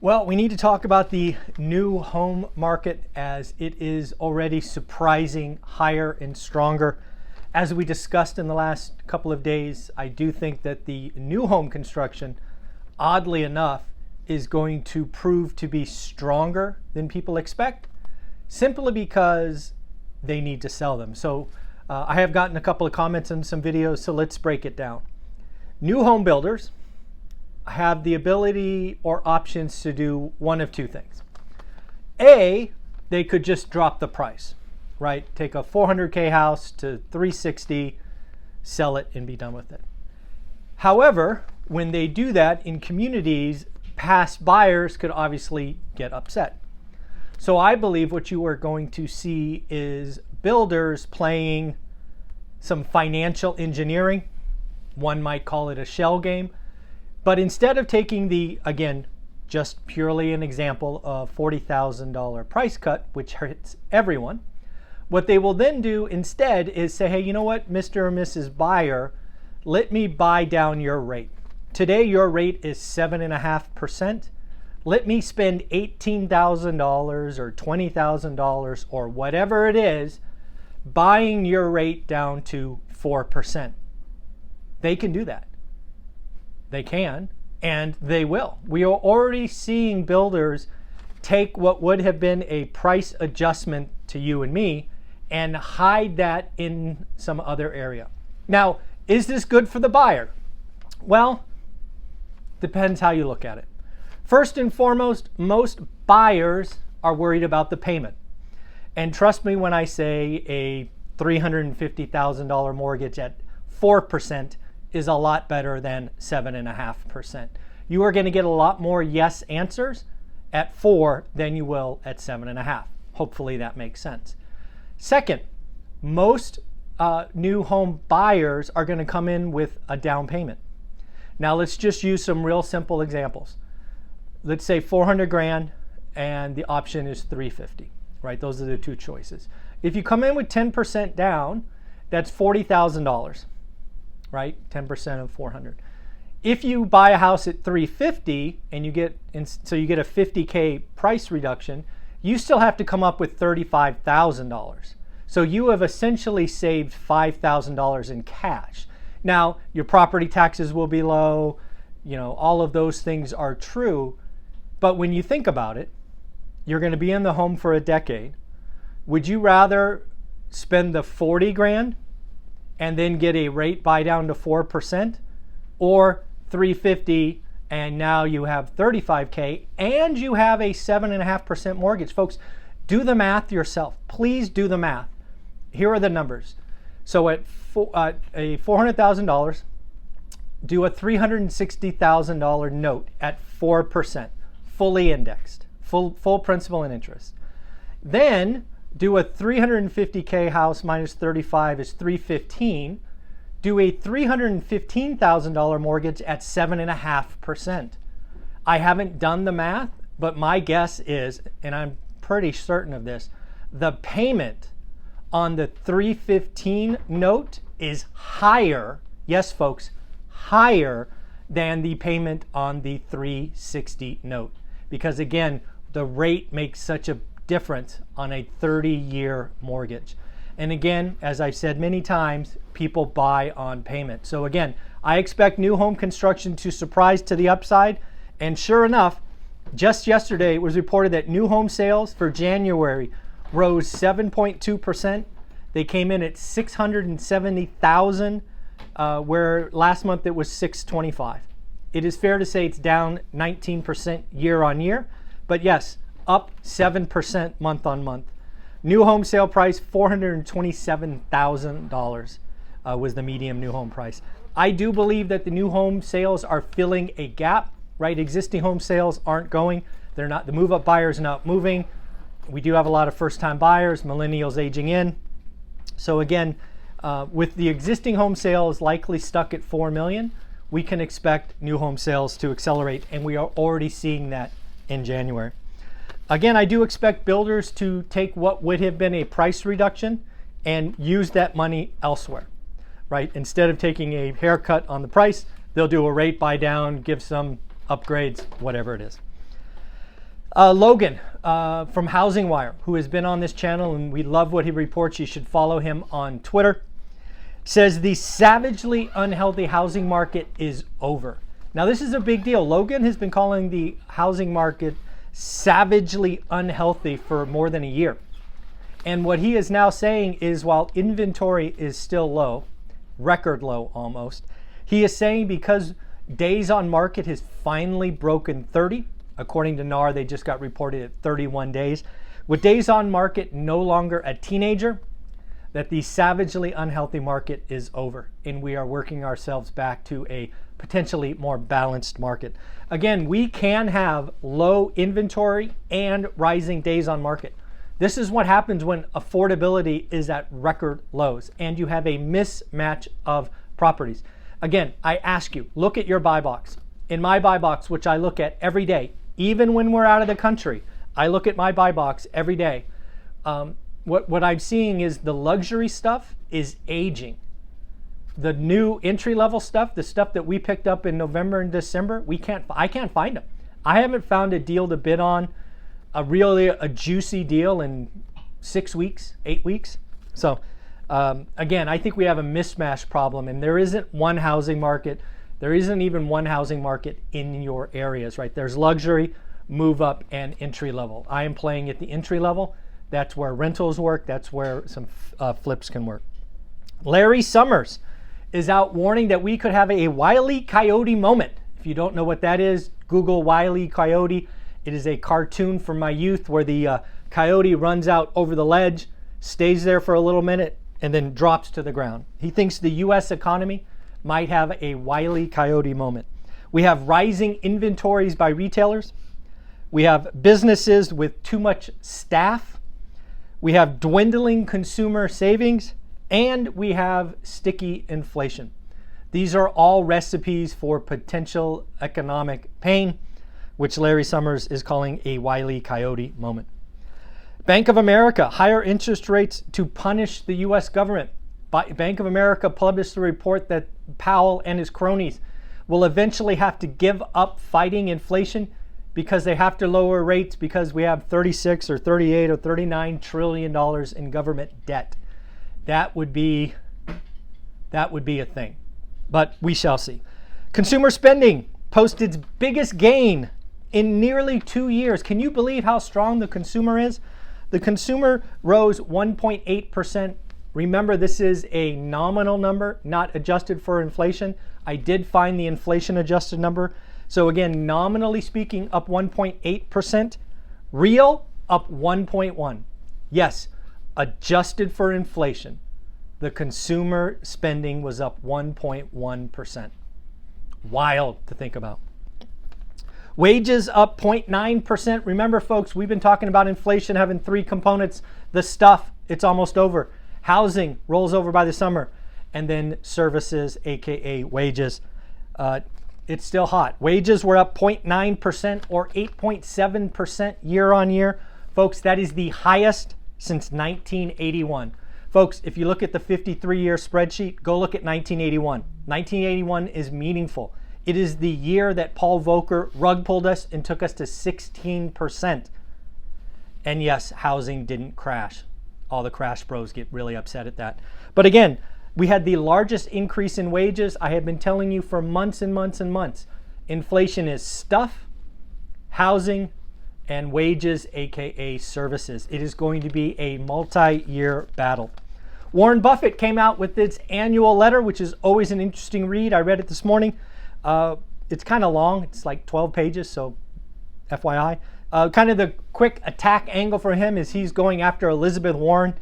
Well, we need to talk about the new home market, as it is already surprising higher and stronger. As we discussed in the last couple of days, I do think that the new home construction, oddly enough, is going to prove to be stronger than people expect, simply because they need to sell them. So I have gotten a couple of comments in some videos, so let's break it down. New home builders have the ability or options to do one of two things. A, they could just drop the price, right? Take a 400K house to 360, sell it and be done with it. However, when they do that in communities, past buyers could obviously get upset. So I believe what you are going to see is builders playing some financial engineering. One might call it a shell game. But instead of taking the, again, just purely an example of $40,000 price cut, which hurts everyone, what they will then do instead is say, hey, you know what, Mr. or Mrs. Buyer, let me buy down your rate. Today, your rate is 7.5%. Let me spend $18,000 or $20,000 or whatever it is, buying your rate down to 4%. They can do that. They can, and they will. We are already seeing builders take what would have been a price adjustment to you and me and hide that in some other area. Now, is this good for the buyer? Well, depends how you look at it. First and foremost, most buyers are worried about the payment. And trust me when I say a $350,000 mortgage at 4% is a lot better than 7.5%. You are going to get a lot more yes answers at 4 than you will at 7.5. Hopefully that makes sense. Second, most new home buyers are going to come in with a down payment. Now let's just use some real simple examples. Let's say 400 grand and the option is 350, right? Those are the two choices. If you come in with 10% down, that's $40,000. Right? 10% of 400. If you buy a house at 350 and you get a 50K price reduction, you still have to come up with $35,000. So you have essentially saved $5,000 in cash. Now, your property taxes will be low, all of those things are true, but when you think about it, you're going to be in the home for a decade. Would you rather spend the 40 grand and then get a rate buy down to 4%, or 350 and now you have 35K and you have a 7.5% mortgage? Folks, do the math yourself. Please do the math. Here are the numbers. So at a $400,000, do a $360,000 note at 4%, fully indexed, full principal and interest. Then do a 350K house minus 35 is 315. Do a $315,000 mortgage at 7.5%. I haven't done the math, but my guess is, and I'm pretty certain of this, the payment on the 315 note is higher, yes folks, higher than the payment on the 360 note. Because again, the rate makes such a difference on a 30-year mortgage. And again, as I've said many times, people buy on payment. So again, I expect new home construction to surprise to the upside. And sure enough, just yesterday it was reported that new home sales for January rose 7.2%. They came in at 670,000, where last month it was 625. It is fair to say it's down 19% year on year, but yes, up 7% month on month. New home sale price, $427,000 was the median new home price. I do believe that the new home sales are filling a gap, right? Existing home sales aren't going. They're not, the move-up buyers are not moving. We do have a lot of first-time buyers, millennials aging in. So again, with the existing home sales likely stuck at 4 million, we can expect new home sales to accelerate, and we are already seeing that in January. Again, I do expect builders to take what would have been a price reduction and use that money elsewhere, right? Instead of taking a haircut on the price, they'll do a rate buy down, give some upgrades, whatever it is. Logan from Housing Wire, who has been on this channel, and we love what he reports. You should follow him on Twitter. Says the savagely unhealthy housing market is over. Now, this is a big deal. Logan has been calling the housing market savagely unhealthy for more than a year. And what he is now saying is, while inventory is still low, record low almost, he is saying because days on market has finally broken 30. According to NAR, they just got reported at 31 days. With days on market no longer a teenager, that the savagely unhealthy market is over, and we are working ourselves back to a potentially more balanced market. Again, we can have low inventory and rising days on market. This is what happens when affordability is at record lows and you have a mismatch of properties. Again, I ask you, look at your buy box. In my buy box, which I look at every day, even when we're out of the country, I look at my buy box every day. What I'm seeing is the luxury stuff is aging. The new entry-level stuff, the stuff that we picked up in November and December, I can't find them. I haven't found a deal to bid on, a juicy deal in 6 weeks, 8 weeks. So again, I think we have a mismatch problem, and there isn't one housing market. There isn't even one housing market in your areas, right? There's luxury, move up, and entry level. I am playing at the entry level. That's where rentals work. That's where some flips can work. Larry Summers is out warning that we could have a Wile E. Coyote moment. If you don't know what that is, Google Wile E. Coyote. It is a cartoon from my youth where the coyote runs out over the ledge, stays there for a little minute, and then drops to the ground. He thinks the U.S. economy might have a Wile E. Coyote moment. We have rising inventories by retailers. We have businesses with too much staff. We have dwindling consumer savings, and we have sticky inflation. These are all recipes for potential economic pain, which Larry Summers is calling a Wile E. Coyote moment. Bank of America, higher interest rates to punish the U.S. government. Bank of America published a report that Powell and his cronies will eventually have to give up fighting inflation because they have to lower rates because we have 36 or 38 or 39 trillion dollars in government debt. That would be a thing, but we shall see. Consumer spending posted its biggest gain in nearly 2 years. Can you believe how strong the consumer is? The consumer rose 1.8%. Remember, this is a nominal number, not adjusted for inflation. I did find the inflation adjusted number. So again, nominally speaking, up 1.8%. Real, up 1.1%. Yes, adjusted for inflation, the consumer spending was up 1.1%. Wild to think about. Wages up 0.9%. Remember, folks, we've been talking about inflation having three components. The stuff, it's almost over. Housing rolls over by the summer. And then services, aka wages. It's still hot. Wages were up 0.9% or 8.7% year on year. Folks, that is the highest since 1981. Folks, if you look at the 53-year spreadsheet, go look at 1981. 1981 is meaningful. It is the year that Paul Volcker rug pulled us and took us to 16%. And yes, housing didn't crash. All the crash bros get really upset at that. But again, we had the largest increase in wages. I have been telling you for months and months and months. Inflation is stuff, housing, and wages, aka services. It is going to be a multi-year battle. Warren Buffett came out with its annual letter, which is always an interesting read. I read it this morning. It's kind of long. It's like 12 pages, so FYI. Kind of the quick attack angle for him is he's going after Elizabeth Warren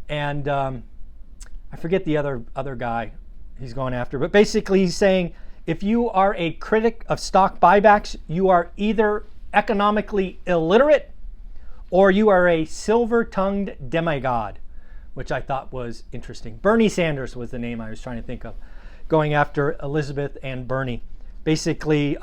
and I forget the other guy he's going after. But basically he's saying if you are a critic of stock buybacks, you are either economically illiterate or you are a silver-tongued demigod, which I thought was interesting. Bernie Sanders was the name I was trying to think of, going after Elizabeth and Bernie. Basically,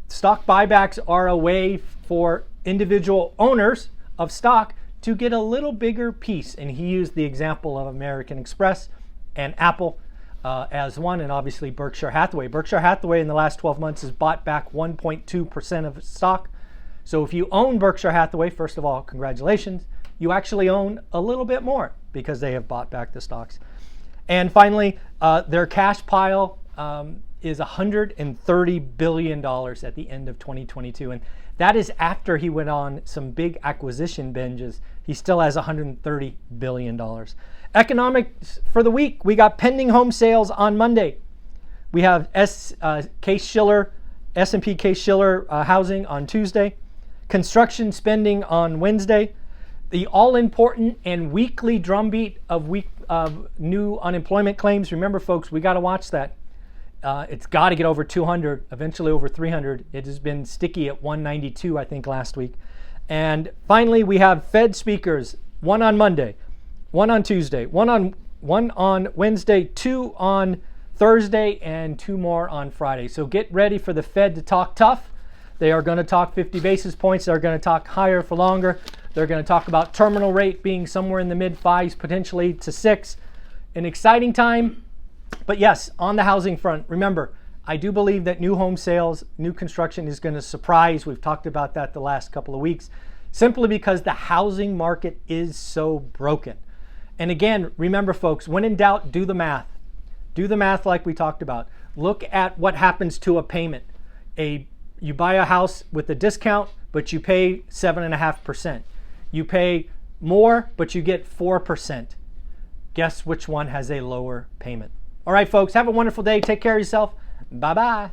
stock buybacks are a way for individual owners of stock to get a little bigger piece. And he used the example of American Express and Apple as one, and obviously Berkshire Hathaway. Berkshire Hathaway in the last 12 months has bought back 1.2% of stock. So if you own Berkshire Hathaway, first of all, congratulations. You actually own a little bit more because they have bought back the stocks. And finally, their cash pile is $130 billion at the end of 2022. And that is after he went on some big acquisition binges. He still has $130 billion. Economics for the week, we got pending home sales on Monday. We have S&P Case-Shiller housing on Tuesday. Construction spending on Wednesday. The all-important and weekly drumbeat of new unemployment claims. Remember, folks, we got to watch that. It's got to get over 200, eventually over 300. It has been sticky at 192, I think, last week. And finally, we have Fed speakers, one on Monday, one on Tuesday, one on Wednesday, two on Thursday, and two more on Friday. So get ready for the Fed to talk tough. They are going to talk 50 basis points. They're going to talk higher for longer. They're going to talk about terminal rate being somewhere in the mid-5s, potentially to 6. An exciting time. But yes, on the housing front, remember, I do believe that new home sales, new construction is going to surprise. We've talked about that the last couple of weeks, simply because the housing market is so broken. And again, remember, folks, when in doubt, do the math. Do the math like we talked about. Look at what happens to a payment. You buy a house with a discount, but you pay 7.5%. You pay more, but you get 4%. Guess which one has a lower payment? All right, folks, have a wonderful day. Take care of yourself. Bye-bye.